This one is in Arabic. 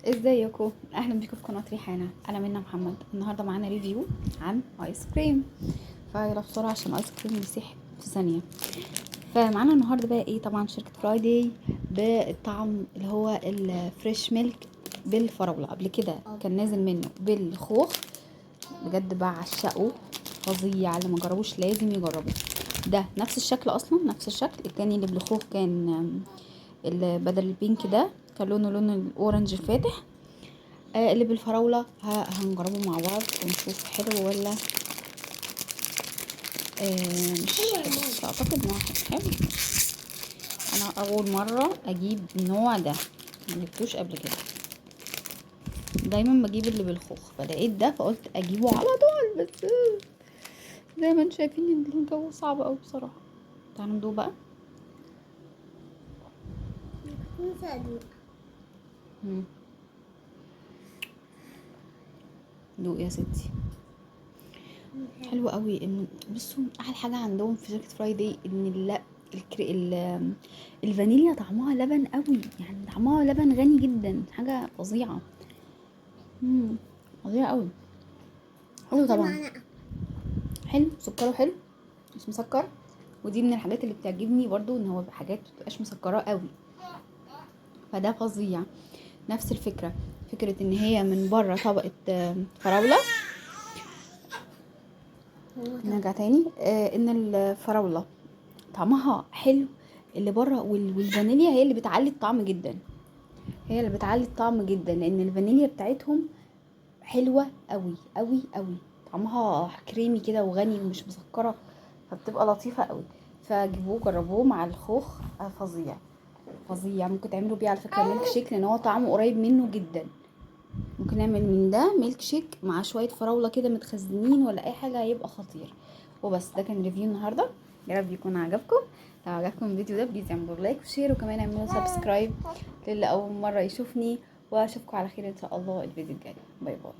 ازيكم؟ اهلا بيكم في قناه ريحانه. انا منى محمد. النهارده معانا ريفيو عن ايس كريم. فيلا بسرعه عشان الايس كريم يسيح في ثانيه. فمعانا النهارده بقى ايه؟ طبعا شركه فرايداي بالطعم اللي هو الفريش ميلك بالفراوله. قبل كده كان نازل منه بالخوخ، بجد بعشقه، فظيع. اللي ما جربوش لازم يجربه. ده نفس الشكل، اصلا نفس الشكل. التاني اللي بالخوخ كان اللي بدل البينك ده كان لون الاورنج الفاتح. اللي بالفراولة هنجربه مع بعض ونشوف حلو ولا مش حلو. بس اعتقد انه حلو. انا اول مرة اجيب النوع ده، مجبتوش قبل كده. دايما بجيب اللي بالخوخ، فلقيت ده فقلت اجيبه على طول. بس زي ما انتم شايفين ان الجو صعب اوي بصراحة. تعالوا ندوق بقى. دوق يا ستي. حلو قوي. ان بصوا، احلى حاجه عندهم في شركه فرايداي ان لا الفانيليا طعمها لبن قوي، يعني طعمها لبن غني جدا، حاجه فظيعه. فظيعه قوي. حلو طبعا. حلو، سكره حلو، مش مسكر. ودي من الحاجات اللي بتعجبني برضو، ان هو حاجات متبقاش مسكره قوي، فده فظيع. نفس الفكره، فكره ان هي من بره طبقه فراوله. نرجع تاني. ان الفراوله طعمها حلو اللي بره، والفانيليا هي اللي بتعلي الطعم جدا. هي اللي بتعلي الطعم جدا، لان الفانيليا بتاعتهم حلوه قوي قوي قوي. طعمها كريمي كده وغني ومش مسكره، فبتبقى لطيفه قوي. فجيبوه جربوه مع الخوخ. فظيع فظيع. ممكن تعملوا بيه على فكره ميلك شيك، لان هو طعمه قريب منه جدا. ممكن نعمل من ده ميلك شيك مع شويه فراوله كده متخزنين ولا اي حاجه، هيبقى خطير. وبس، ده كان ريفيو النهارده. يا رب يكون عجبكم. لو عجبكم الفيديو ده بليز اعملوا لايك وشير، وكمان اعملوا سبسكرايب للي اول مره يشوفني. واشوفكم على خير ان شاء الله الفيديو الجاي. باي باي.